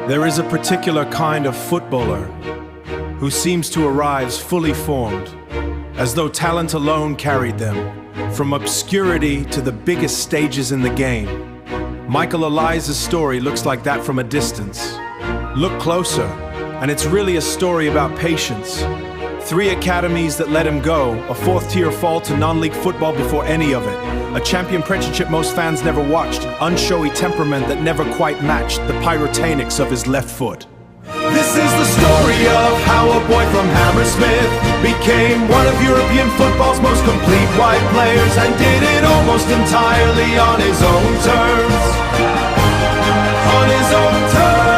There is a particular kind of footballer who seems to arrive fully formed, as though talent alone carried them, from obscurity to the biggest stages in the game. Michael Olise's story looks like that from a distance. Look closer, and it's really a story about patience. 3 academies that let him go, a 4th-tier fall to non-league football before any of it, a champion apprenticeship most fans never watched, unshowy temperament that never quite matched the pyrotechnics of his left foot. This is the story of how a boy from Hammersmith became one of European football's most complete white players, and did it almost entirely on his own terms. On his own terms.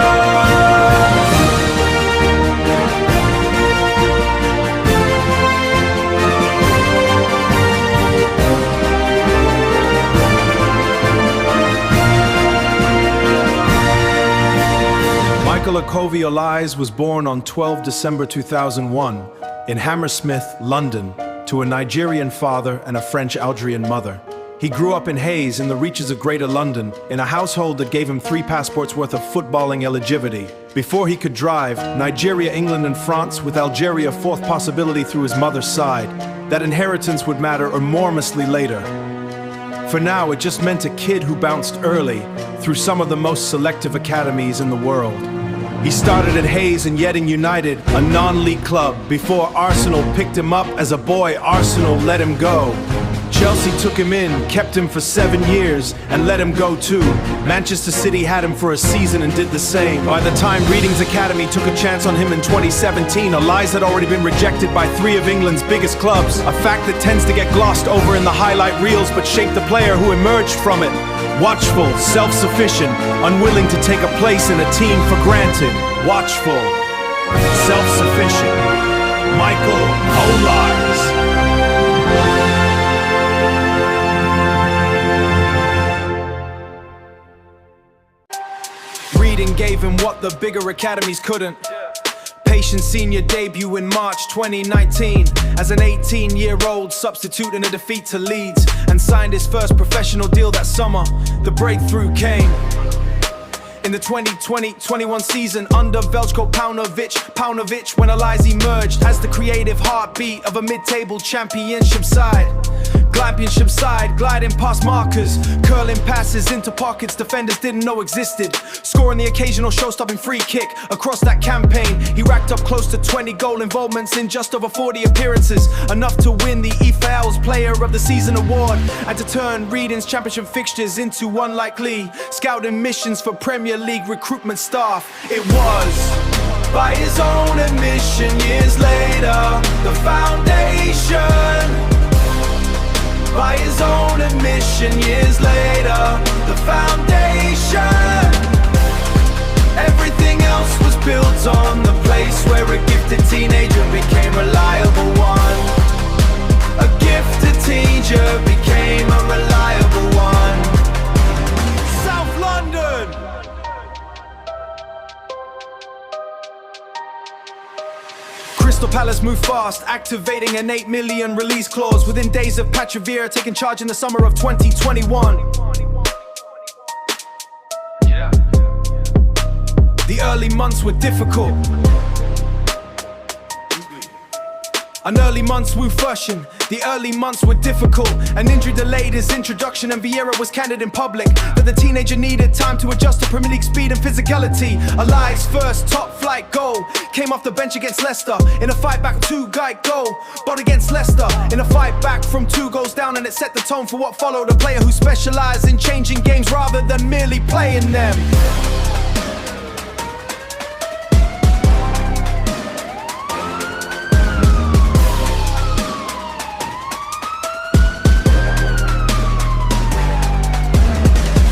Michael Olise was born on 12 December 2001 in Hammersmith, London, to a Nigerian father and a French-Algerian mother. He grew up in Hayes in the reaches of Greater London in a household that gave him 3 passports worth of footballing eligibility. Before he could drive, Nigeria, England and France, with Algeria a 4th possibility through his mother's side. That inheritance would matter enormously later. For now, it just meant a kid who bounced early through some of the most selective academies in the world. He started at Hayes and Yeading United, a non-league club. Before Arsenal picked him up as a boy, Arsenal let him go. Chelsea took him in, kept him for 7 years, and let him go too. Manchester City had him for a season and did the same. By the time Reading's Academy took a chance on him in 2017, Olise had already been rejected by 3 of England's biggest clubs, a fact that tends to get glossed over in the highlight reels but shaped the player who emerged from it. Watchful, self-sufficient, unwilling to take a place in a team for granted. Watchful, self-sufficient, Michael Olise. Reading gave him what the bigger academies couldn't. Patient senior debut in March 2019 as an 18-year-old substitute in a defeat to Leeds, and signed his first professional deal that summer. The breakthrough came in the 2020-21 season under Veljko Paunovic, when Olise emerged as the creative heartbeat of a mid-table championship side. Gliding past markers, curling passes into pockets defenders didn't know existed, scoring the occasional show-stopping free kick. Across that campaign, he racked up close to 20 goal involvements in just over 40 appearances, enough to win the EFL's Player of the Season award, and to turn Reading's championship fixtures into unlikely scouting missions for Premier League recruitment staff. It was, by his own admission years later, the foundation. By his own admission years later, the foundation. Everything else was built on the place where a gifted teenager became a reliable one. A gifted teenager became a reliable one. South London. Crystal Palace moved fast, activating an 8 million release clause within days of Patravir taking charge in the summer of 2021. The early months were difficult. An early months were fashion. The early months were difficult. An injury delayed his introduction, and Vieira was candid in public that the teenager needed time to adjust to Premier League speed and physicality. Olise's first top-flight goal came off the bench against Leicester in a fight back 2-guy goal, but against Leicester in a fight back from 2 goals down, and it set the tone for what followed. A player who specialised in changing games rather than merely playing them.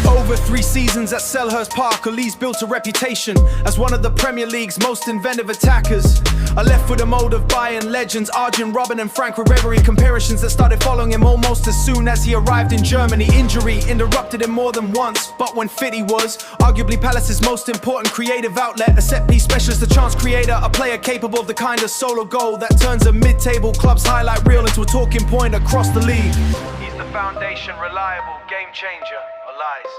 Over 3 seasons at Selhurst Park, Olise built a reputation as one of the Premier League's most inventive attackers. A left-footer mold of Bayern legends Arjen Robben and Frank Ribery, comparisons that started following him almost as soon as he arrived in Germany. Injury interrupted him more than once, but when fit he was arguably Palace's most important creative outlet. A set-piece specialist, a chance creator, a player capable of the kind of solo goal that turns a mid-table club's highlight reel into a talking point across the league. He's the foundation, reliable, game changer, Olise.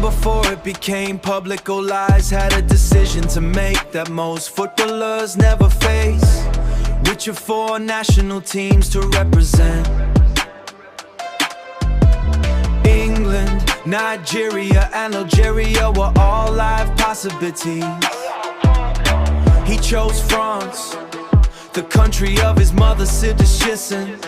before it became public, Olise had a decision to make that most footballers never face. With your 4 national teams to represent England, Nigeria and Algeria were all live possibilities. He chose France, the country of his mother, Rejections.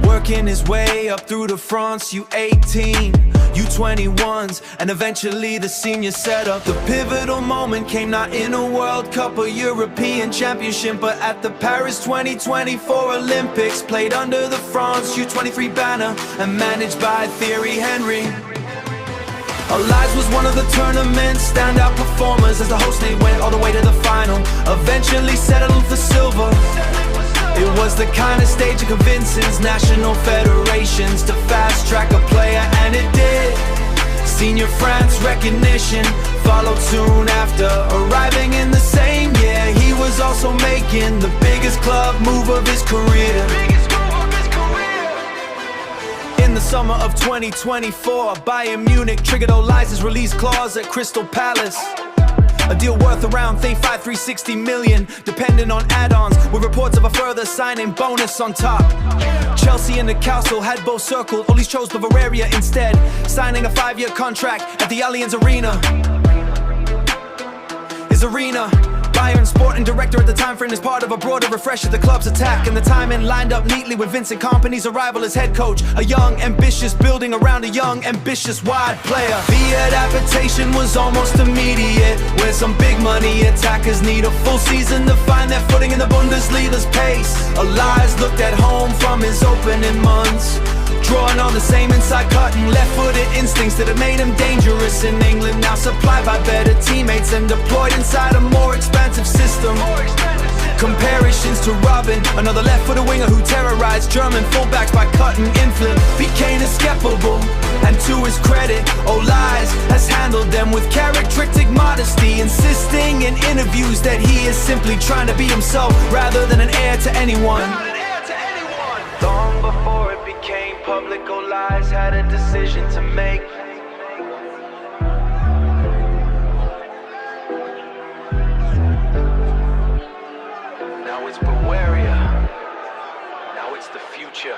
Working his way up through the France U18, U21s, and eventually the senior setup. The pivotal moment came not in a World Cup or European Championship, but at the Paris 2024 Olympics, played under the France U23 banner and managed by Thierry Henry. Olise was one of the tournament's standout performers as the host nation went all the way to the final, eventually settled for silver. It was the kind of stage that convinces national federations to fast-track a player, and it did. Senior France recognition followed soon after, arriving in the same year. He was also making the biggest club move of his career. In the summer of 2024, Bayern Munich triggered Olise's release clause at Crystal Palace. A deal worth around 360 million, depending on add-ons, with reports of a further signing bonus on top. Chelsea and Newcastle had both circled, Olise chose Bavaria instead, signing a 5-year contract at the Allianz Arena. His arena, Bayern sporting director at the time, friend, is part of a broader refresh of the club's attack, and the timing lined up neatly with Vincent Kompany's arrival as head coach. A young, ambitious building around a young, ambitious wide player. The adaptation was almost immediate, where some big money attackers need a full season to find their footing in the Bundesliga's pace. Olise looked at home from his opening months, drawing on the same inside cutting, left-footed instincts that had made him dangerous in England, now supplied by better teammates and deployed inside a more expansive system. Comparisons to Robin, another left-footed winger who terrorized German fullbacks by cutting influence, became inescapable. And to his credit, Olise has handled them with characteristic modesty, insisting in interviews that he is simply trying to be himself rather than an heir to anyone. Long before it became public, Olise had a decision to make. Now it's Bavaria. Now it's the future.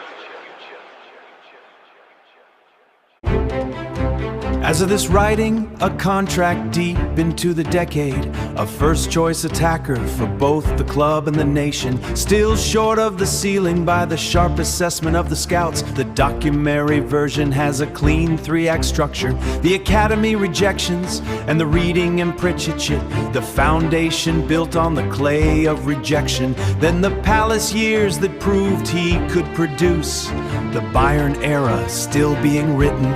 As of this writing, a contract deep into the decade, a first-choice attacker for both the club and the nation, still short of the ceiling by the sharp assessment of the scouts. The documentary version has a clean 3-act structure, the academy rejections and the reading and Pritchett, the foundation built on the clay of rejection, then the palace years that proved he could produce, the Bayern era still being written.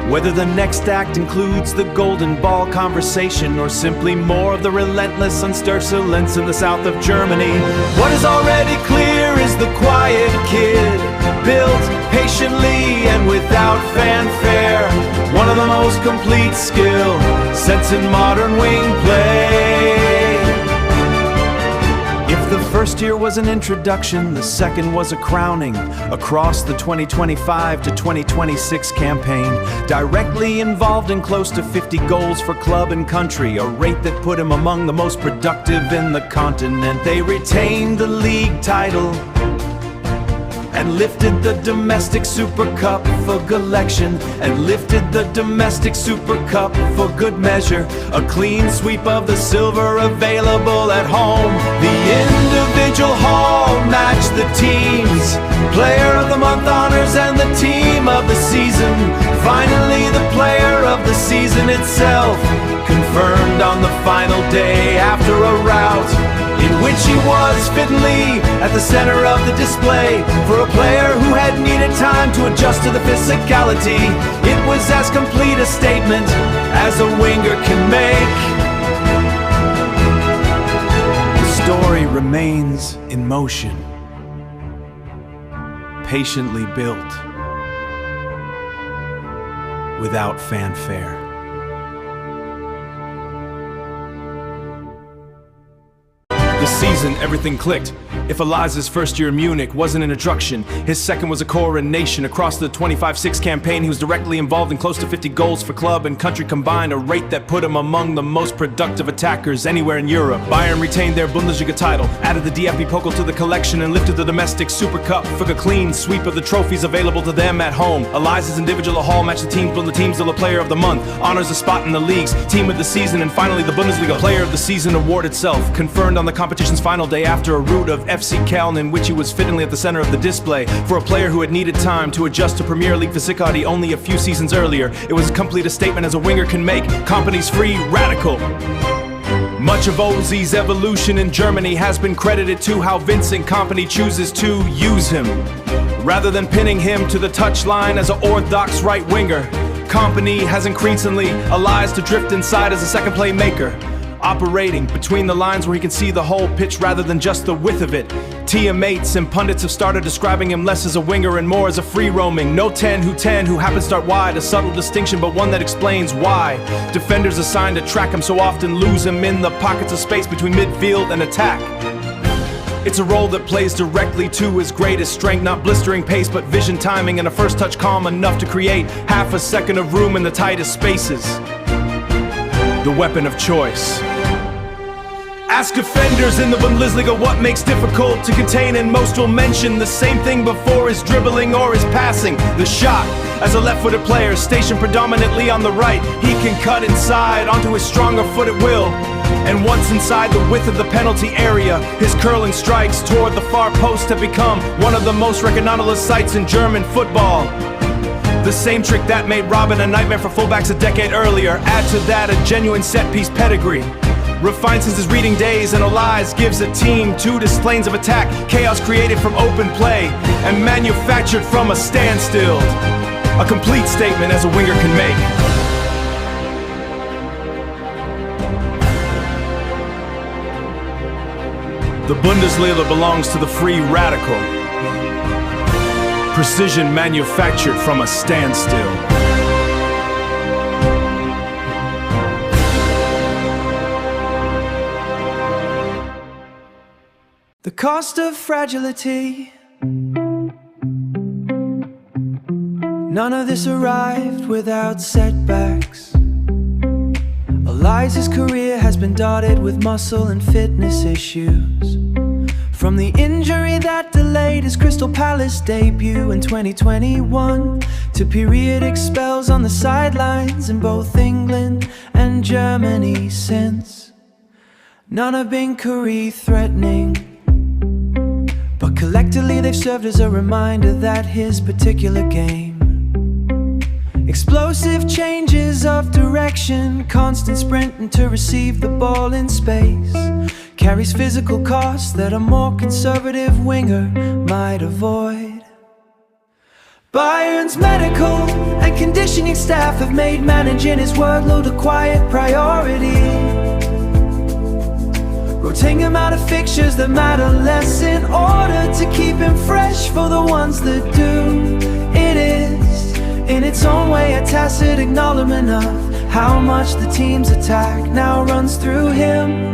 Whether the next act includes the golden ball conversation or simply more of the relentless unstercelence in the south of Germany, what is already clear is the quiet kid, built patiently and without fanfare, one of the most complete skill sets in modern wing play. If the first year was an introduction, the second was a crowning across the 2025 to 2026 campaign, directly involved in close to 50 goals for club and country, a rate that put him among the most productive in the continent. They retained the league title and lifted the domestic Super Cup for collection, and lifted the domestic Super Cup for good measure. A clean sweep of the silver available at home. The individual haul matched the teams, player of the month honors and the team of the season. Finally the player of the season itself, confirmed on the final day after a rout in which he was fittingly at the center of the display. For a player who had needed time to adjust to the physicality, it was as complete a statement as a winger can make. The story remains in motion, patiently built, without fanfare. The season, everything clicked. If Olise's first year in Munich wasn't an introduction, his second was a coronation. Across the 25-6 campaign, he was directly involved in close to 50 goals for club and country combined, a rate that put him among the most productive attackers anywhere in Europe. Bayern retained their Bundesliga title, added the DFB Pokal to the collection, and lifted the domestic Super Cup for a clean sweep of the trophies available to them at home. Olise's individual haul matched the teams, the teams the Player of the Month, honors a spot in the leagues, Team of the Season, and finally the Bundesliga Player of the Season award itself, confirmed on the competition's final day after a route of FC Köln in which he was fittingly at the center of the display. For a player who had needed time to adjust to Premier League physicality only a few seasons earlier, it was as complete a statement as a winger can make. Company's free, radical. Much of Olise's evolution in Germany has been credited to how Vincent Kompany chooses to use him. Rather than pinning him to the touchline as an orthodox right winger, Kompany has increasingly Olise to drift inside as a second playmaker, operating between the lines where he can see the whole pitch rather than just the width of it. Teammates and pundits have started describing him less as a winger and more as a free roaming. No 10 who happen to start wide, a subtle distinction but one that explains why defenders assigned to track him so often lose him in the pockets of space between midfield and attack. It's a role that plays directly to his greatest strength, not blistering pace but vision, timing, and a first touch calm enough to create half a second of room in the tightest spaces. The weapon of choice. Ask defenders in the Bundesliga what makes difficult to contain, and most will mention the same thing before his dribbling or his passing. The shot. As a left-footed player stationed predominantly on the right, he can cut inside onto his stronger foot at will. And once inside the width of the penalty area, his curling strikes toward the far post have become one of the most recognizable sights in German football. The same trick that made Robin a nightmare for fullbacks a decade earlier. Add to that a genuine set-piece pedigree, refined since his reading days, and Olise gives a team two displays of attack, chaos created from open play and manufactured from a standstill. A complete statement as a winger can make. The Bundesliga belongs to the free radical. Precision manufactured from a standstill. The cost of fragility. None of this arrived without setbacks. Olise's career has been dotted with muscle and fitness issues. From the injury that delayed his Crystal Palace debut in 2021 to periodic spells on the sidelines in both England and Germany since. None have been career-threatening, but collectively they've served as a reminder that his particular game, explosive changes of direction, constant sprinting to receive the ball in space, carries physical costs that a more conservative winger might avoid. Bayern's medical and conditioning staff have made managing his workload a quiet priority, rotating him out of fixtures that matter less in order to keep him fresh for the ones that do. It is, in its own way, a tacit acknowledgement of how much the team's attack now runs through him.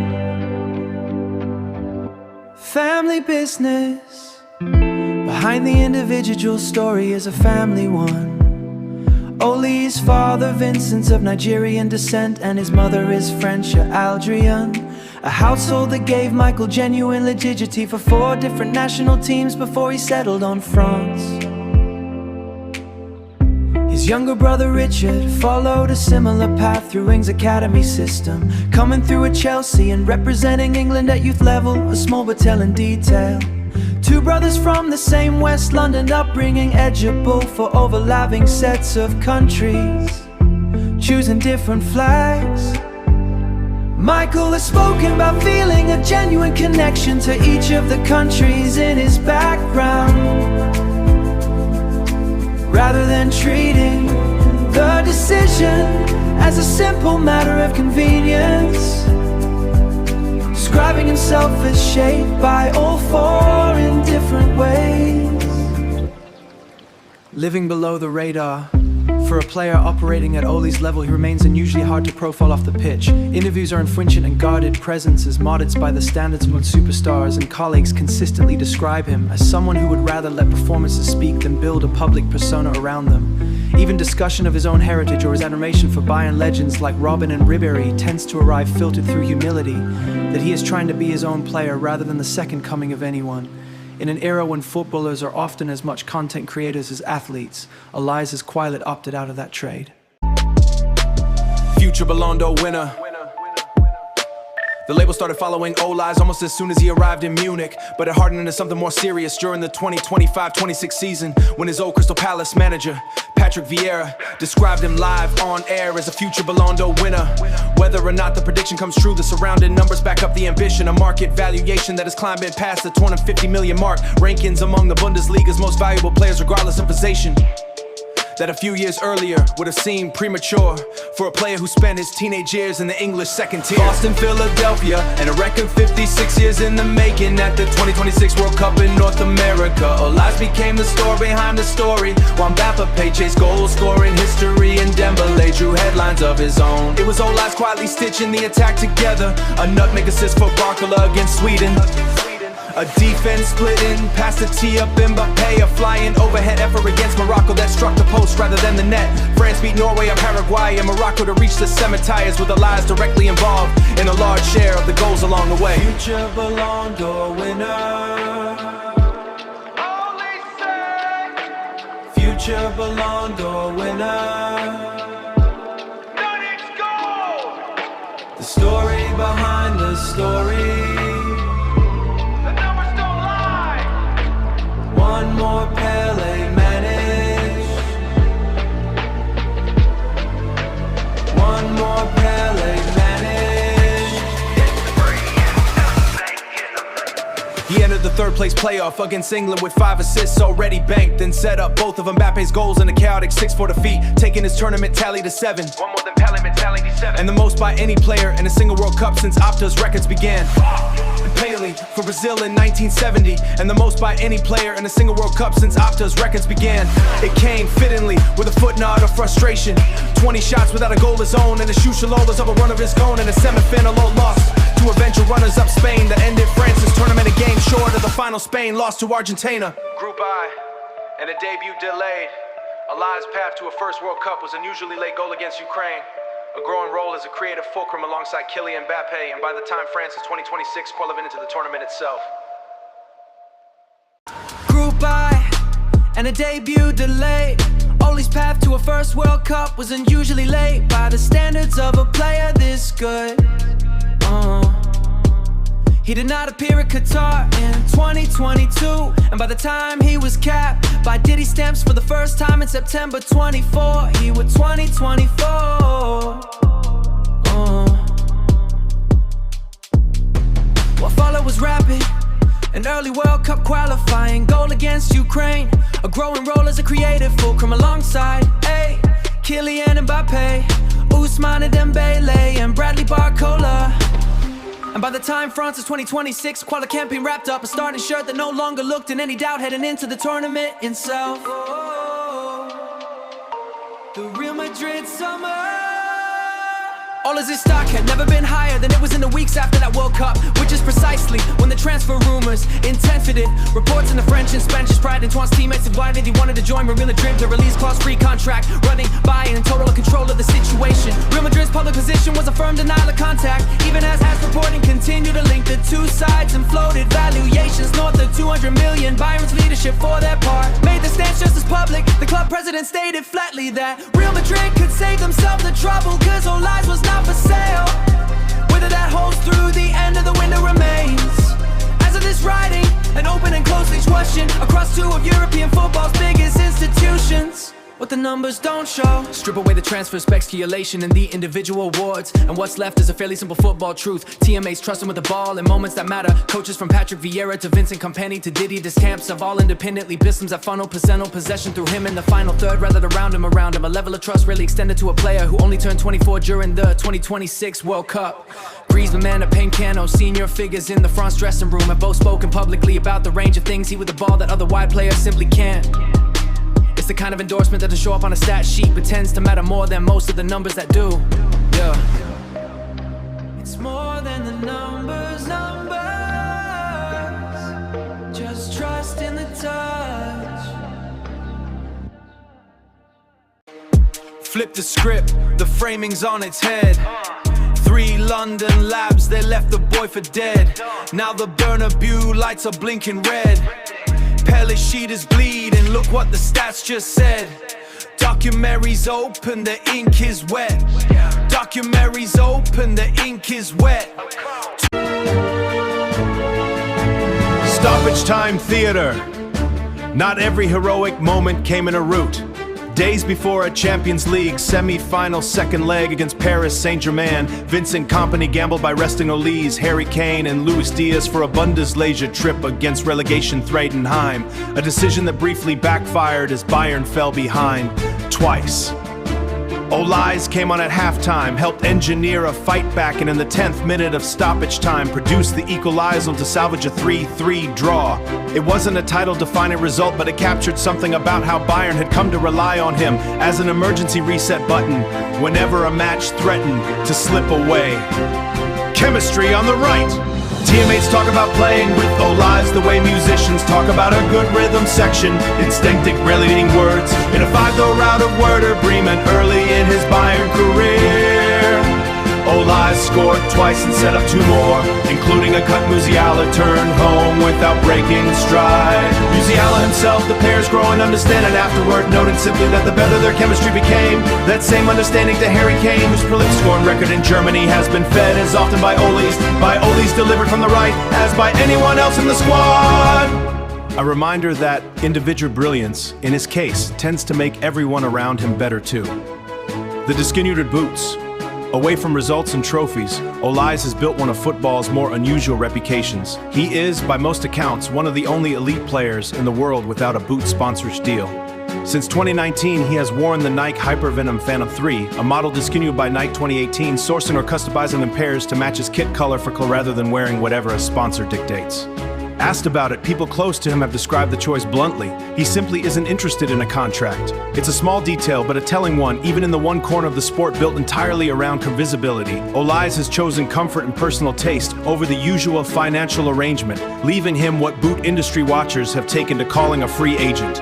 Family business. Behind the individual story is a family one. Oli's father, Vincent's of Nigerian descent, and his mother is French or Algerian. A household that gave Michael genuine legitimacy for 4 different national teams before he settled on France. His younger brother Richard followed a similar path through Ings academy system, coming through at Chelsea and representing England at youth level, a small but telling detail. 2 brothers from the same West London upbringing, eligible for overlapping sets of countries, choosing different flags. Michael has spoken about feeling a genuine connection to each of the countries in his background, rather than treating the decision as a simple matter of convenience, describing himself as shaped by all 4 in different ways. Living below the radar, For a player operating at Oli's level, he remains unusually hard to profile off the pitch. Interviews are infrequent and guarded, presence is modest by the standards of most superstars, and colleagues consistently describe him as someone who would rather let performances speak than build a public persona around them. Even discussion of his own heritage or his admiration for Bayern legends like Robben and Ribéry tends to arrive filtered through humility, that he is trying to be his own player rather than the second coming of anyone. In an era when footballers are often as much content creators as athletes, Olise has quietly opted out of that trade. Future Ballon d'Or winner. The label started following Olise almost as soon as he arrived in Munich, but it hardened into something more serious during the 2025-26 season when his old Crystal Palace manager, Patrick Vieira, described him live on air as a future Ballon d'Or winner. Whether or not the prediction comes true, the surrounding numbers back up the ambition. A market valuation that has climbed past the 250 million mark, rankings among the Bundesliga's most valuable players regardless of position, that a few years earlier would have seemed premature for a player who spent his teenage years in the English second tier. Boston, Philadelphia, and a record 56 years in the making at the 2026 World Cup in North America. Olise became the story behind the story, while Mbappe chased goal scoring history and Dembele drew headlines of his own. It was Olise quietly stitching the attack together, a nutmeg assist for Barcola against Sweden. A defense splitting, past the tee up Mbappe, a flying overhead effort against Morocco that struck the post rather than the net. France beat Norway and Paraguay and Morocco to reach the semi-tires, with Olise directly involved in a large share of the goals along the way. Future Ballon d'Or winner. Future Ballon d'Or winner. The story behind the story. One more Pele managed. One more Pele managed. He entered the third place playoff against England with 5 assists already banked, then set up both of Mbappe's goals in a chaotic 6-4 defeat, taking his tournament tally to 7. One more than Pele mentality 7. And the most by any player in a single World Cup since Opta's records began. Pele for Brazil in 1970, and the most by any player in a single World Cup since Opta's records began. It came fittingly with a footnod of frustration. 20 shots without a goal his own, and a shoulders of a run of his own, and a semi-final loss to eventual runners-up Spain that ended France's tournament a game short of the final. Spain lost to Argentina. Group I, and a debut delayed. Olise's path to a first World Cup was unusually late goal against Ukraine. A growing role as a creative fulcrum alongside Kylian Mbappe, and by the time France's 2026 qualified into the tournament itself. Group I, and a debut delayed. Oli's path to a first World Cup was unusually late by the standards of a player this good. He did not appear at Qatar in 2022, and by the time he was capped by Diddy stamps for the first time in September 24, he was 2024. What followed was rapid, an early World Cup qualifying goal against Ukraine, a growing role as a creative fulcrum alongside Kylian Mbappe, Ousmane Dembele, and Bradley Barcola. And by the time France's 2026 quali campaign wrapped up, a starting shirt that no longer looked in any doubt heading into the tournament itself. The Real Madrid summer. Olise's stock had never been higher than it was in the weeks after that World Cup, which is precisely when the transfer rumors intensified. Reports in the French and Spanish pride into Antoine's teammates and why that he wanted to join Real Madrid to release clause-free contract, running by and in total control of the situation. Real Madrid's public position was a firm denial of contact, even as reporting continued to link the two sides and floated valuations north of 200 million. Bayern's leadership for their part made the stance just as public. The club president stated flatly that Real Madrid could save themselves the trouble, cause Olise was not for sale. Whether that holds through the end of the window remains. As of this writing, an open and closed league question across two of European football's biggest institutions. What the numbers don't show. Strip away the transfer speculation and the individual awards, and what's left is a fairly simple football truth. TMAs trust him with the ball in moments that matter. Coaches from Patrick Vieira to Vincent Kompany to Didier Deschamps have all independently systems that funnel possession through him in the final third rather than around him. A level of trust really extended to a player who only turned 24 during the 2026 World Cup. Griezmann and Upamecano, senior figures in the France dressing room, have both spoken publicly about the range of things he with the ball that other wide players simply can't. It's the kind of endorsement that'll show up on a stat sheet, but tends to matter more than most of the numbers that do. Yeah. It's more than the numbers. Just trust in the touch. Flip the script, the framing's on its head. 3 London labs, they left the boy for dead. Now the Bernabeu lights are blinking red. Pellet sheet is bleeding, look what the stats just said. Documentary's open, the ink is wet. Documentary's open, the ink is wet. Stoppage time theater. Not every heroic moment came in a route. Days before a Champions League semi-final second leg against Paris Saint-Germain, Vincent Kompany gambled by resting Olise, Harry Kane and Luis Diaz for a Bundesliga trip against relegation threatened Heim, a decision that briefly backfired as Bayern fell behind twice. Olise came on at halftime, helped engineer a fight back, and in the 10th minute of stoppage time produced the equalizer to salvage a 3-3 draw. It wasn't a title-defining result, but it captured something about how Bayern had come to rely on him as an emergency reset button whenever a match threatened to slip away. Chemistry on the right. Teammates talk about playing with Olise the way musicians talk about a good rhythm section. Instinctive, rarely needing words. In a 5-0 rout of Werder Bremen early in his Bayern career. Olise scored twice and set up 2 more, including a cut Musiala turned home without breaking stride. Musiala himself, the pair's growing understanding afterward, noting simply that the better their chemistry became, that same understanding to Harry Kane, whose prolific scoring record in Germany has been fed as often by Olise delivered from the right as by anyone else in the squad. A reminder that individual brilliance, in his case, tends to make everyone around him better too. The discontinued boots. Away from results and trophies, Olise has built one of football's more unusual reputations. He is, by most accounts, one of the only elite players in the world without a boot sponsorship deal. Since 2019, he has worn the Nike Hypervenom Phantom 3, a model discontinued by Nike 2018, sourcing or customizing in pairs to match his kit color rather than wearing whatever a sponsor dictates. Asked about it, people close to him have described the choice bluntly. He simply isn't interested in a contract. It's a small detail, but a telling one, even in the one corner of the sport built entirely around visibility. Olise has chosen comfort and personal taste over the usual financial arrangement, leaving him what boot industry watchers have taken to calling a free agent.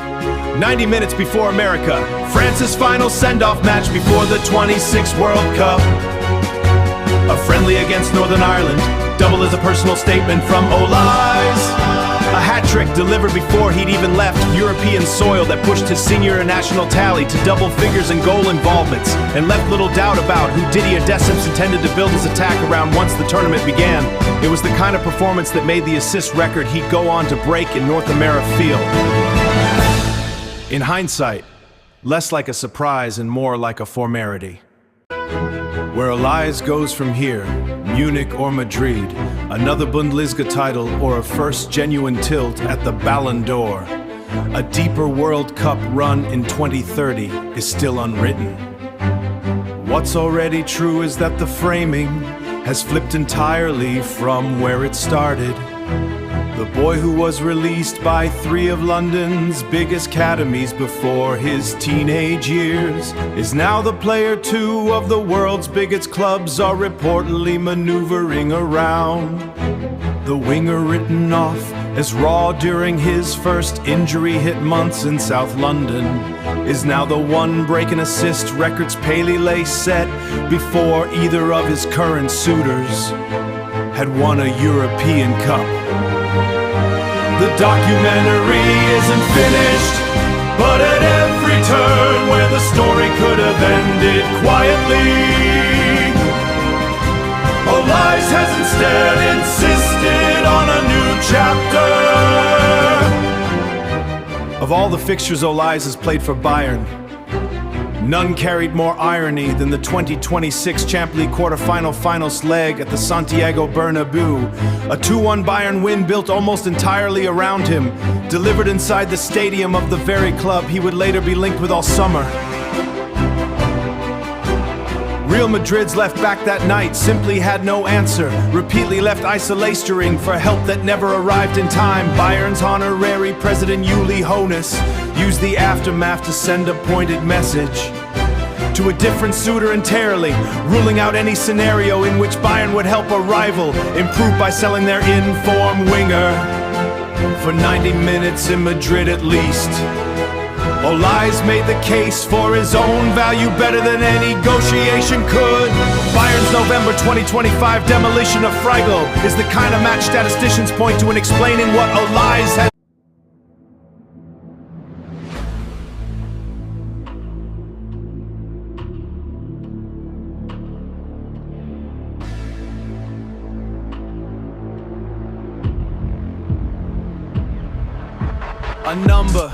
90 minutes before America, France's final send-off match before the 26th World Cup. A friendly against Northern Ireland, double as a personal statement from Olise. A hat-trick delivered before he'd even left European soil that pushed his senior national tally to double figures in goal involvements and left little doubt about who Didier Deschamps intended to build his attack around once the tournament began. It was the kind of performance that made the assist record he'd go on to break in North America field. In hindsight, less like a surprise and more like a formality. Where Olise goes from here, Munich or Madrid, another Bundesliga title or a first genuine tilt at the Ballon d'Or, a deeper World Cup run in 2030 is still unwritten. What's already true is that the framing has flipped entirely from where it started. The boy who was released by 3 of London's biggest academies before his teenage years is now the player 2 of the world's biggest clubs are reportedly maneuvering around. The winger written off as raw during his first injury-hit months in South London is now the one breaking assist records Pelé set before either of his current suitors had won a European Cup. The documentary isn't finished, but at every turn where the story could have ended quietly, Olise has instead insisted on a new chapter. Of all the fixtures Olise has played for Bayern, none carried more irony than the 2026 Champions League quarterfinal finals leg at the Santiago Bernabeu. A 2-1 Bayern win built almost entirely around him, delivered inside the stadium of the very club he would later be linked with all summer. Real Madrid's left back that night simply had no answer, repeatedly left isolation for help that never arrived in time. Bayern's honorary president Uli Hoeneß used the aftermath to send a pointed message to a different suitor entirely, ruling out any scenario in which Bayern would help a rival improve by selling their in-form winger for 90 minutes in Madrid at least. Olise made the case for his own value better than any negotiation could. Bayern's November 2025 demolition of Freiburg is the kind of match statisticians point to in explaining what Olise has. A number,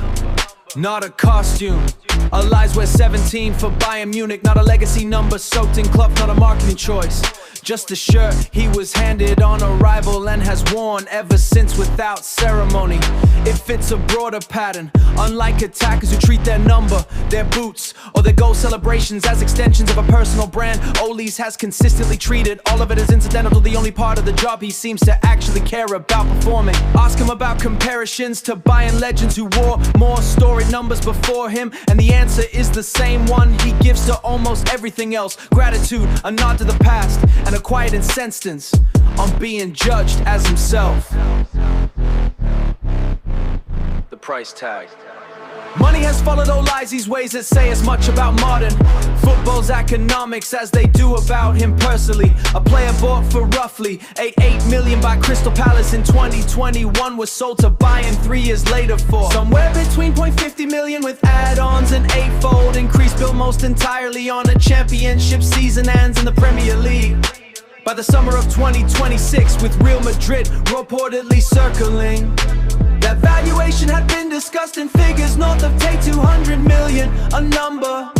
not a costume. Olise wears 17 for Bayern Munich. Not a legacy number soaked in cloth, not a marketing choice. Just a shirt he was handed on arrival and has worn ever since without ceremony. It fits a broader pattern, unlike attackers who treat their number, their boots, or their goal celebrations as extensions of a personal brand. Olise has consistently treated all of it as incidental to the only part of the job he seems to actually care about performing. Ask him about comparisons to Bayern legends who wore more storied numbers before him, and the answer is the same one he gives to almost everything else: gratitude, a nod to the past, and a quiet insistence on being judged as himself. The price tag. Money has followed Olise's ways that say as much about modern football's economics as they do about him personally. A player bought for roughly 8 million by Crystal Palace in 2021 was sold to Bayern 3 years later for somewhere between 0.50 million with add-ons and eightfold increase, built most entirely on a championship season ends in the Premier League. By the summer of 2026, with Real Madrid reportedly circling, that valuation had been discussed in figures north of 200 million, a number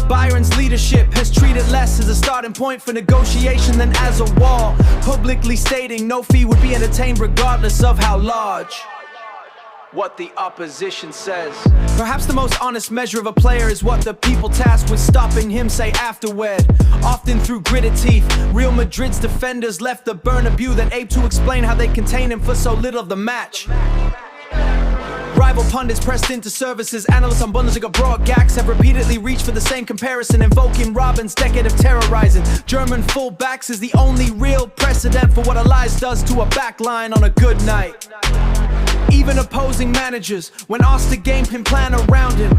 Bayern's leadership has treated less as a starting point for negotiation than as a wall, publicly stating no fee would be entertained regardless of how large. What the opposition says. Perhaps the most honest measure of a player is what the people tasked with stopping him say afterward. Often through gritted teeth, Real Madrid's defenders left the Bernabeu that ape to explain how they contain him for so little of the match. Rival pundits pressed into services, analysts on Bundesliga broadcasts have repeatedly reached for the same comparison, invoking Robben's decade of terrorizing German fullbacks is the only real precedent for what Olise does to a backline on a good night. Even opposing managers, when asked to game plan around him,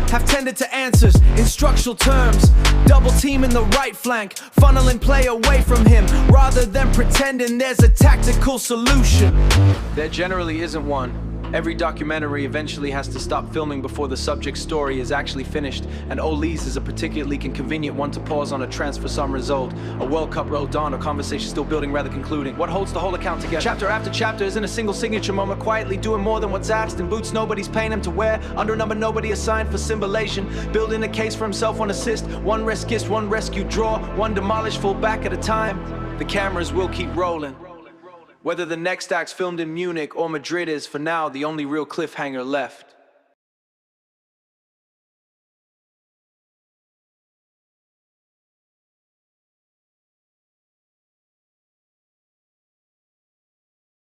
have tended to answers in structural terms. Double team in the right flank, funneling play away from him, rather than pretending there's a tactical solution. There generally isn't one. Every documentary eventually has to stop filming before the subject's story is actually finished, and Olise is a particularly convenient one to pause on a transfer some result. A World Cup rolled on, a conversation still building rather concluding. What holds the whole account together? Chapter after chapter isn't a single signature moment, quietly doing more than what's asked, in boots nobody's paying him to wear, under a number nobody assigned for symbolization, building a case for himself, one assist, one rescue, one rescue draw, one demolished full back at a time. The cameras will keep rolling. Whether the next act's filmed in Munich or Madrid is, for now, the only real cliffhanger left.